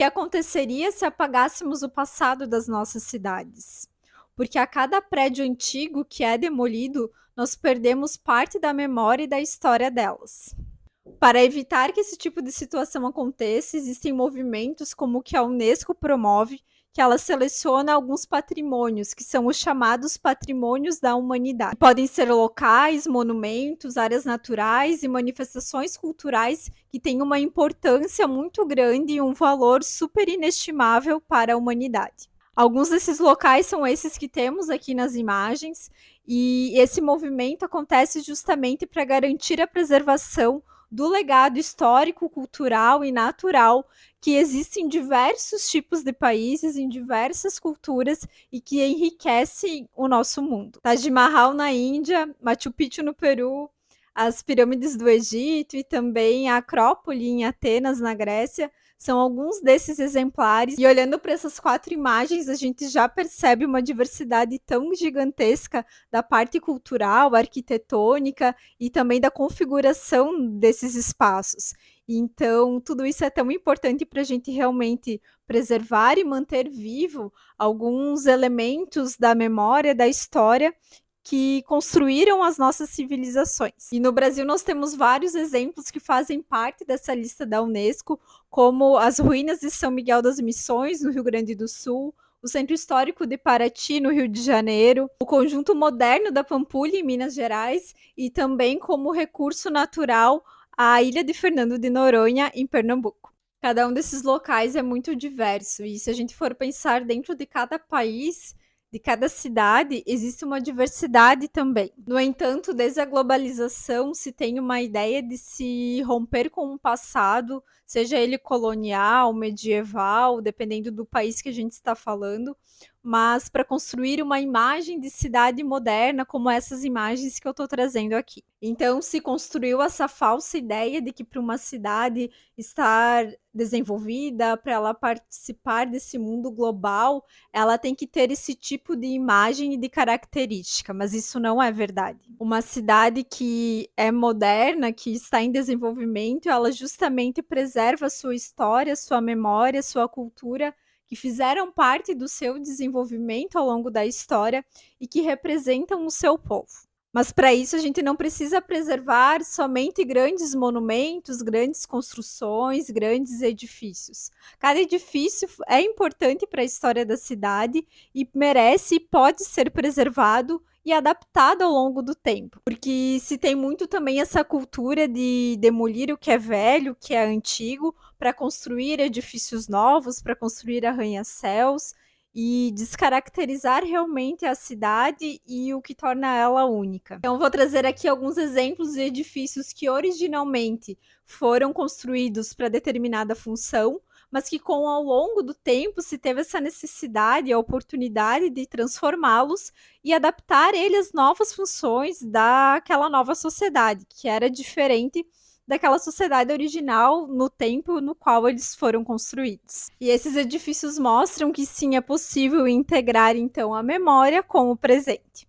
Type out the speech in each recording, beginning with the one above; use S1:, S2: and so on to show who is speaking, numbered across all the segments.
S1: que aconteceria se apagássemos o passado das nossas cidades? Porque a cada prédio antigo que é demolido, nós perdemos parte da memória e da história delas. Para evitar que esse tipo de situação aconteça, existem movimentos como o que a Unesco promove, que ela seleciona alguns patrimônios, que são os chamados patrimônios da humanidade. Podem ser locais, monumentos, áreas naturais e manifestações culturais que têm uma importância muito grande e um valor super inestimável para a humanidade. Alguns desses locais são esses que temos aqui nas imagens, e esse movimento acontece justamente para garantir a preservação do legado histórico, cultural e natural que existe em diversos tipos de países, em diversas culturas e que enriquecem o nosso mundo. Taj Mahal na Índia, Machu Picchu no Peru, as pirâmides do Egito e também a Acrópole em Atenas, na Grécia, são alguns desses exemplares. E olhando para essas 4 imagens, a gente já percebe uma diversidade tão gigantesca da parte cultural, arquitetônica e também da configuração desses espaços. Então, tudo isso é tão importante para a gente realmente preservar e manter vivo alguns elementos da memória, da história que construíram as nossas civilizações. E no Brasil nós temos vários exemplos que fazem parte dessa lista da Unesco, como as ruínas de São Miguel das Missões, no Rio Grande do Sul, o Centro Histórico de Paraty, no Rio de Janeiro, o Conjunto Moderno da Pampulha, em Minas Gerais, e também como recurso natural a Ilha de Fernando de Noronha, em Pernambuco. Cada um desses locais é muito diverso, e se a gente for pensar dentro de cada país, de cada cidade, existe uma diversidade também. No entanto, desde a globalização, se tem uma ideia de se romper com o passado, seja ele colonial, medieval, dependendo do país que a gente está falando, mas para construir uma imagem de cidade moderna, como essas imagens que eu estou trazendo aqui. Então, se construiu essa falsa ideia de que para uma cidade estar desenvolvida, para ela participar desse mundo global, ela tem que ter esse tipo de imagem e de característica, mas isso não é verdade. Uma cidade que é moderna, que está em desenvolvimento, ela justamente preserva sua história, sua memória, sua cultura, que fizeram parte do seu desenvolvimento ao longo da história e que representam o seu povo. Mas para isso a gente não precisa preservar somente grandes monumentos, grandes construções, grandes edifícios. Cada edifício é importante para a história da cidade e merece e pode ser preservado e adaptado ao longo do tempo. Porque se tem muito também essa cultura de demolir o que é velho, o que é antigo, para construir edifícios novos, para construir arranha-céus e descaracterizar realmente a cidade e o que torna ela única. Então, vou trazer aqui alguns exemplos de edifícios que originalmente foram construídos para determinada função, mas que com ao longo do tempo se teve essa necessidade, a oportunidade de transformá-los e adaptar eles às novas funções daquela nova sociedade, que era diferente daquela sociedade original no tempo no qual eles foram construídos. E esses edifícios mostram que sim, é possível integrar então a memória com o presente.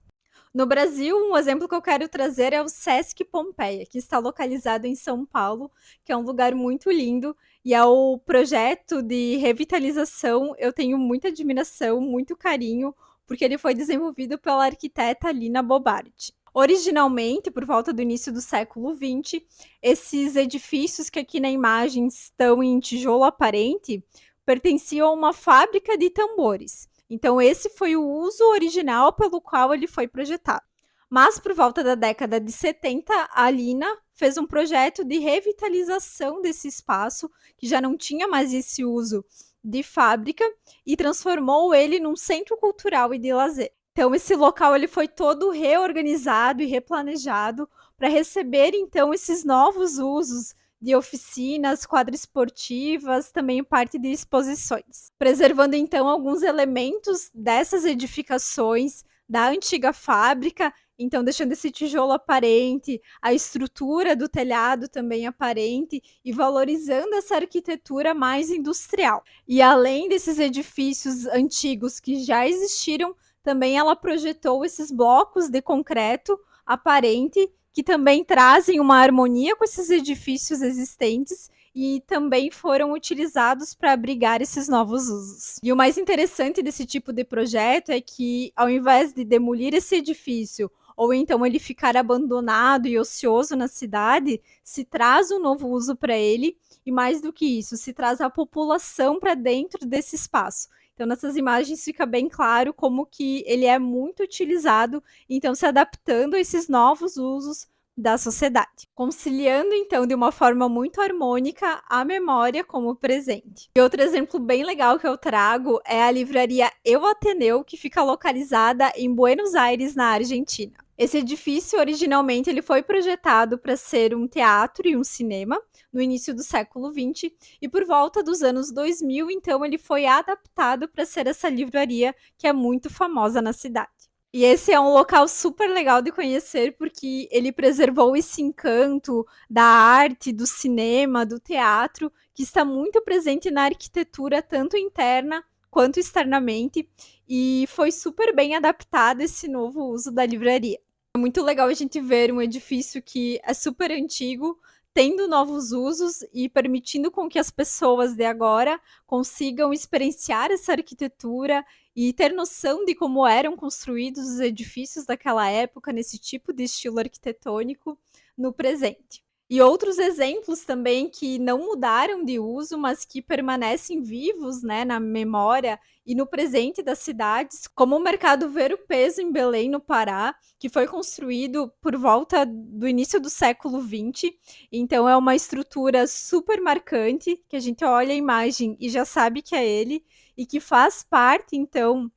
S1: No Brasil, um exemplo que eu quero trazer é o Sesc Pompeia, que está localizado em São Paulo, que é um lugar muito lindo, e é o projeto de revitalização. Eu tenho muita admiração, muito carinho, porque ele foi desenvolvido pela arquiteta Lina Bobardi. Originalmente, por volta do início do século XX, esses edifícios que aqui na imagem estão em tijolo aparente pertenciam a uma fábrica de tambores. Então, esse foi o uso original pelo qual ele foi projetado. Mas, por volta da década de 70, a Lina fez um projeto de revitalização desse espaço, que já não tinha mais esse uso de fábrica, e transformou ele num centro cultural e de lazer. Então, esse local ele foi todo reorganizado e replanejado para receber, então, esses novos usos de oficinas, quadras esportivas, também parte de exposições. Preservando, então, alguns elementos dessas edificações da antiga fábrica, então deixando esse tijolo aparente, a estrutura do telhado também aparente e valorizando essa arquitetura mais industrial. E além desses edifícios antigos que já existiram, também ela projetou esses blocos de concreto aparente que também trazem uma harmonia com esses edifícios existentes e também foram utilizados para abrigar esses novos usos. E o mais interessante desse tipo de projeto é que, ao invés de demolir esse edifício ou então ele ficar abandonado e ocioso na cidade, se traz um novo uso para ele e, mais do que isso, se traz a população para dentro desse espaço. Então, nessas imagens fica bem claro como que ele é muito utilizado, então se adaptando a esses novos usos da sociedade, conciliando então de uma forma muito harmônica a memória com o presente. E outro exemplo bem legal que eu trago é a livraria Eu Ateneu, que fica localizada em Buenos Aires, na Argentina. Esse edifício, originalmente, ele foi projetado para ser um teatro e um cinema, no início do século XX, e por volta dos anos 2000, então, ele foi adaptado para ser essa livraria que é muito famosa na cidade. E esse é um local super legal de conhecer, porque ele preservou esse encanto da arte, do cinema, do teatro, que está muito presente na arquitetura, tanto interna quanto externamente, e foi super bem adaptado esse novo uso da livraria. É muito legal a gente ver um edifício que é super antigo, tendo novos usos e permitindo com que as pessoas de agora consigam experienciar essa arquitetura e ter noção de como eram construídos os edifícios daquela época, nesse tipo de estilo arquitetônico, no presente. E outros exemplos também que não mudaram de uso, mas que permanecem vivos, né, na memória e no presente das cidades, como o Mercado Ver o Peso em Belém, no Pará, que foi construído por volta do início do século XX. Então é uma estrutura super marcante, que a gente olha a imagem e já sabe que é ele, e que faz parte, então,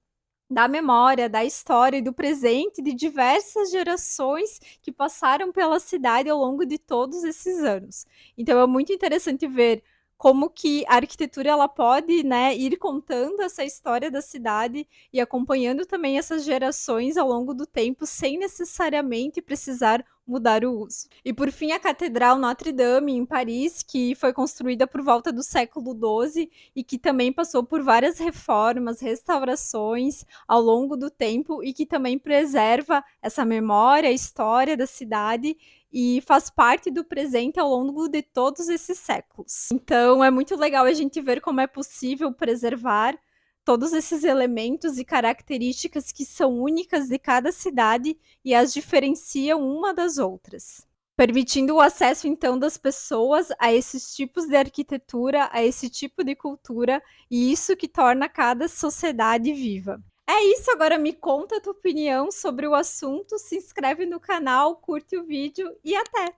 S1: da memória, da história e do presente de diversas gerações que passaram pela cidade ao longo de todos esses anos. Então é muito interessante ver como que a arquitetura ela pode, né, ir contando essa história da cidade e acompanhando também essas gerações ao longo do tempo, sem necessariamente precisar mudar o uso. E por fim, a Catedral Notre-Dame, em Paris, que foi construída por volta do século XII e que também passou por várias reformas, restaurações ao longo do tempo e que também preserva essa memória, a história da cidade e faz parte do presente ao longo de todos esses séculos. Então, é muito legal a gente ver como é possível preservar todos esses elementos e características que são únicas de cada cidade e as diferenciam uma das outras, permitindo o acesso então das pessoas a esses tipos de arquitetura, a esse tipo de cultura, e isso que torna cada sociedade viva. É isso, agora me conta a tua opinião sobre o assunto, se inscreve no canal, curte o vídeo e até!